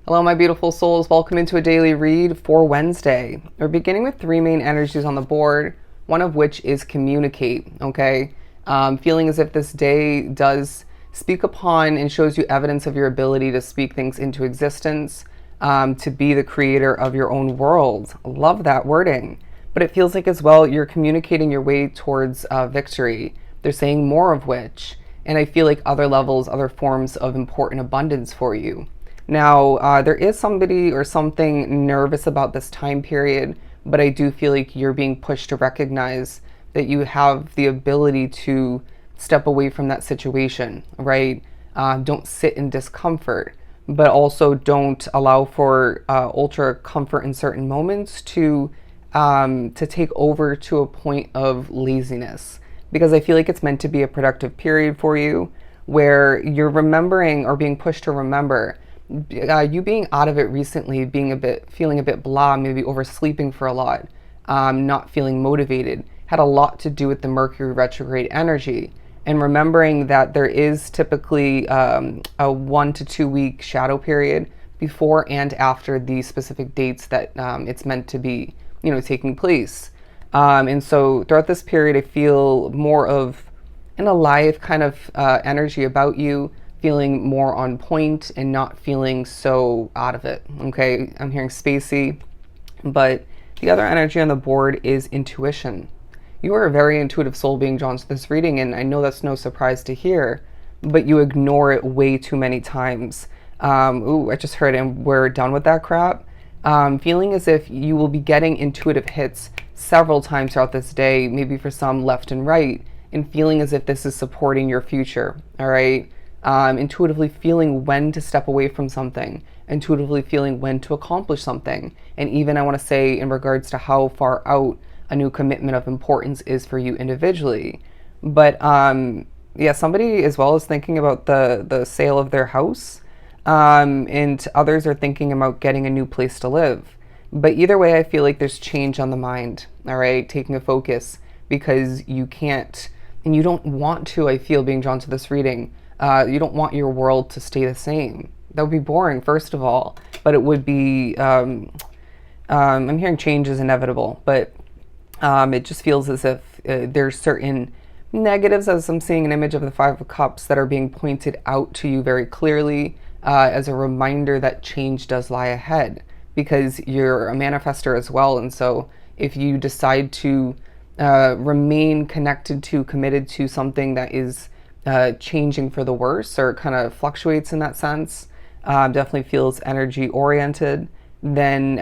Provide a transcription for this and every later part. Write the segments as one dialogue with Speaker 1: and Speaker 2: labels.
Speaker 1: Hello, my beautiful souls. Welcome into a daily read for Wednesday. We're beginning with three main energies on the board, one of which is communicate, okay? Feeling as if this day does speak upon and shows you evidence of your ability to speak things into existence, to be the creator of your own world. Love that wording. But it feels like as well you're communicating your way towards victory. They're saying more of which, and I feel like other levels, other forms of important abundance for you. Now, there is somebody or something nervous about this time period, but I do feel like you're being pushed to recognize that you have the ability to step away from that situation, right? Don't sit in discomfort, but also don't allow for ultra comfort in certain moments to take over to a point of laziness. Because I feel like it's meant to be a productive period for you where you're remembering or being pushed to remember you being out of it recently, feeling a bit blah, maybe oversleeping for a lot, not feeling motivated, had a lot to do with the Mercury retrograde energy. And remembering that there is typically a 1 to 2 week shadow period before and after the specific dates that it's meant to be, taking place. And so throughout this period, I feel more of an alive kind of energy about you, feeling more on point and not feeling so out of it. Okay, I'm hearing spacey, but the other energy on the board is intuition. You are a very intuitive soul being drawn to this reading, and I know that's no surprise to hear, but you ignore it way too many times. I just heard, and we're done with that crap. Feeling as if you will be getting intuitive hits several times throughout this day, maybe for some left and right, and feeling as if this is supporting your future, all right? Intuitively feeling when to step away from something, intuitively feeling when to accomplish something. And even I want to say in regards to how far out a new commitment of importance is for you individually. But yeah, somebody as well is thinking about the sale of their house, and others are thinking about getting a new place to live. But either way, I feel like there's change on the mind, all right? Taking a focus because you can't, and you don't want to, I feel, being drawn to this reading, you don't want your world to stay the same. That would be boring, first of all, but it would be, I'm hearing change is inevitable, but it just feels as if there's certain negatives, as I'm seeing an image of the Five of Cups, that are being pointed out to you very clearly as a reminder that change does lie ahead, because you're a manifester as well. And so if you decide to remain connected to, committed to something that is changing for the worse, or kind of fluctuates in that sense, definitely feels energy oriented, then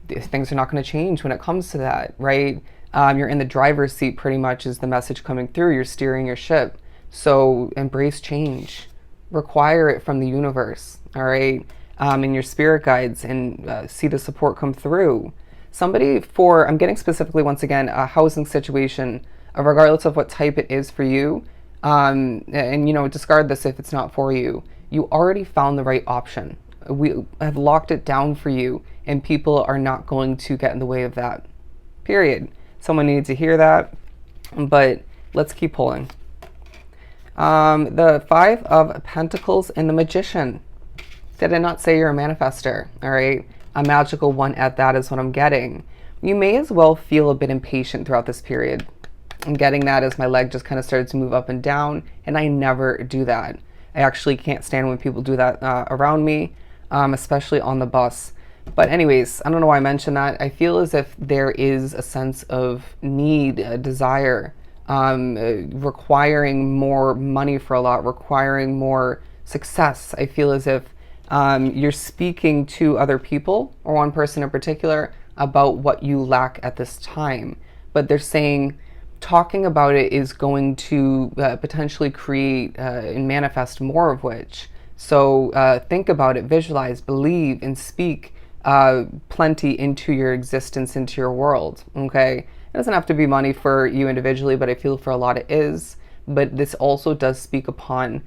Speaker 1: things are not going to change when it comes to that, right? You're in the driver's seat pretty much is the message coming through. You're steering your ship. So embrace change, require it from the universe, all right? And your spirit guides, and see the support come through. I'm getting specifically, once again, a housing situation, regardless of what type it is for you. And discard this if it's not for you. You already found the right option. We have locked it down for you, and people are not going to get in the way of that. Period. Someone needed to hear that, but let's keep pulling. The Five of Pentacles and the Magician. Did I not say you're a manifester? All right. A magical one at that is what I'm getting. You may as well feel a bit impatient throughout this period. I'm getting that as my leg just kind of started to move up and down, and I never do that. I actually can't stand when people do that around me, especially on the bus. But anyways, I don't know why I mentioned that. I feel as if there is a sense of need, a desire, requiring more money for a lot, requiring more success. I feel as if you're speaking to other people, or one person in particular, about what you lack at this time. But they're saying talking about it is going to potentially create and manifest more of which. So think about it, visualize, believe, and speak plenty into your existence, into your world, okay? It doesn't have to be money for you individually, but I feel for a lot it is. But this also does speak upon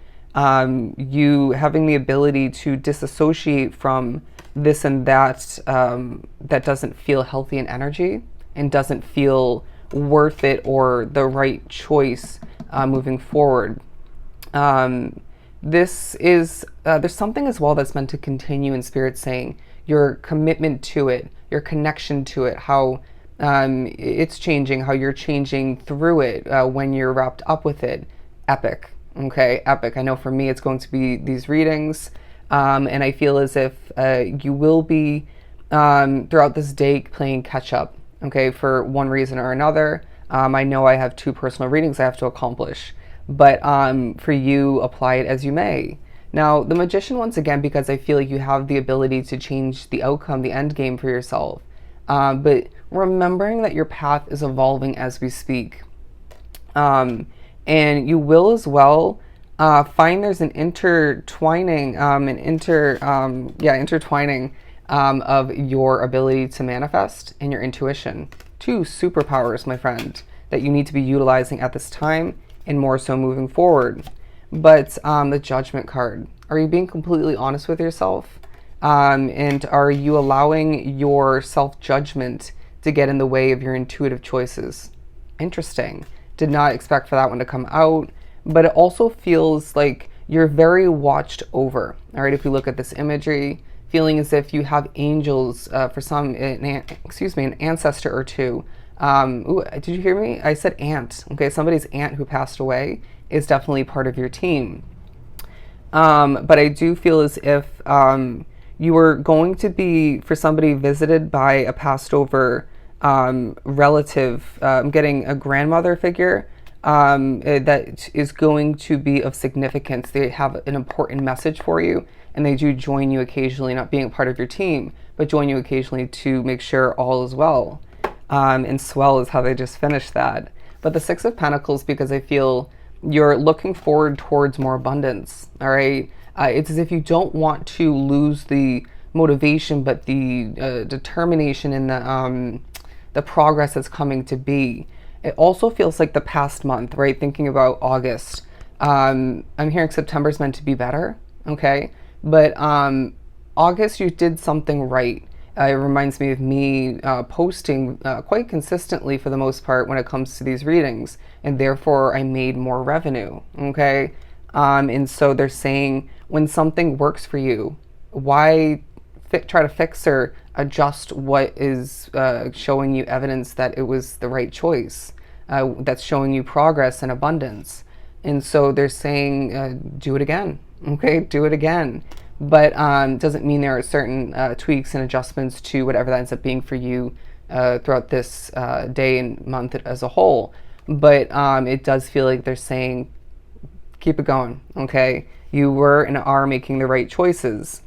Speaker 1: you having the ability to disassociate from this and that that doesn't feel healthy in energy and doesn't feel worth it or the right choice moving forward. this is, there's something as well that's meant to continue in spirit, saying your commitment to it, your connection to it, how it's changing, how you're changing through it when you're wrapped up with it. Epic. Okay, epic. I know for me it's going to be these readings, and I feel as if you will be throughout this day playing catch up, okay, for one reason or another. I know I have 2 personal readings I have to accomplish, but for you, apply it as you may. Now, the Magician, once again, because I feel like you have the ability to change the outcome, the end game for yourself, but remembering that your path is evolving as we speak. And you will as well find there's an intertwining, intertwining of your ability to manifest and your intuition. 2 superpowers, my friend, that you need to be utilizing at this time and more so moving forward. But the Judgment card, are you being completely honest with yourself? And are you allowing your self-judgment to get in the way of your intuitive choices? Interesting. Did not expect for that one to come out, but it also feels like you're very watched over. All right, if we look at this imagery, feeling as if you have angels, for some, an ancestor or 2. Ooh, did you hear me? I said aunt. Okay, somebody's aunt who passed away is definitely part of your team. But I do feel as if you are going to be, for somebody, visited by a passed over relative. I'm getting a grandmother figure that is going to be of significance. They have an important message for you, and they do join you occasionally, not being a part of your team, but join you occasionally to make sure all is well. And swell is how they just finished that. But the 6 of Pentacles, because I feel you're looking forward towards more abundance, all right? It's as if you don't want to lose the motivation, but the determination and the progress that's coming to be. It also feels like the past month, right? Thinking about August. I'm hearing September's meant to be better, okay? But August, you did something right. It reminds me of me posting quite consistently for the most part when it comes to these readings, and therefore I made more revenue, okay? And so they're saying when something works for you, why try to fix or adjust what is showing you evidence that it was the right choice, that's showing you progress and abundance. And so they're saying, do it again, okay? Do it again. But doesn't mean there are certain tweaks and adjustments to whatever that ends up being for you throughout this day and month as a whole. But it does feel like they're saying, keep it going, okay? You were and are making the right choices.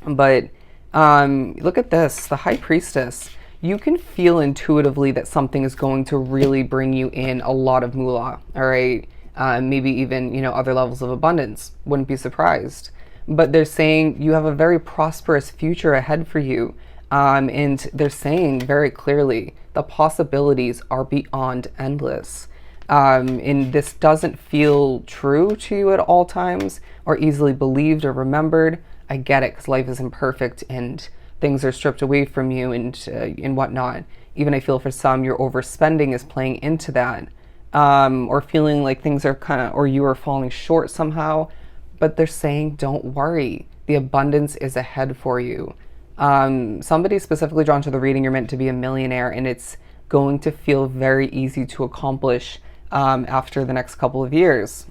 Speaker 1: But look at this, the High Priestess. You can feel intuitively that something is going to really bring you in a lot of moolah, all right? Maybe even, other levels of abundance. Wouldn't be surprised. But they're saying you have a very prosperous future ahead for you. And they're saying very clearly the possibilities are beyond endless. And this doesn't feel true to you at all times or easily believed or remembered. I get it, because life is imperfect and things are stripped away from you and whatnot. Even I feel for some, your overspending is playing into that, or feeling like things are or you are falling short somehow. But they're saying, don't worry. The abundance is ahead for you. Somebody specifically drawn to the reading, you're meant to be a millionaire, and it's going to feel very easy to accomplish after the next couple of years.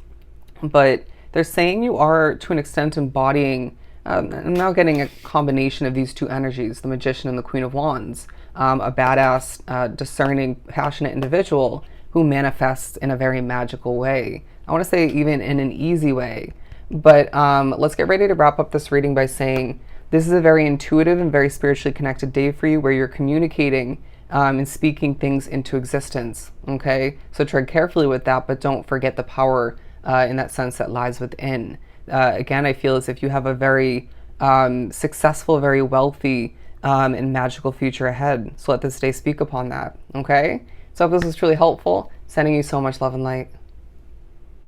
Speaker 1: But they're saying you are, to an extent, embodying, I'm now getting a combination of these 2 energies, the Magician and the Queen of Wands, a badass, discerning, passionate individual who manifests in a very magical way. I want to say even in an easy way. But let's get ready to wrap up this reading by saying this is a very intuitive and very spiritually connected day for you, where you're communicating and speaking things into existence, okay? So tread carefully with that, but don't forget the power in that sense that lies within. Again, I feel as if you have a very successful, very wealthy and magical future ahead. So let this day speak upon that, okay? So I hope this was truly helpful. Sending you so much love and light.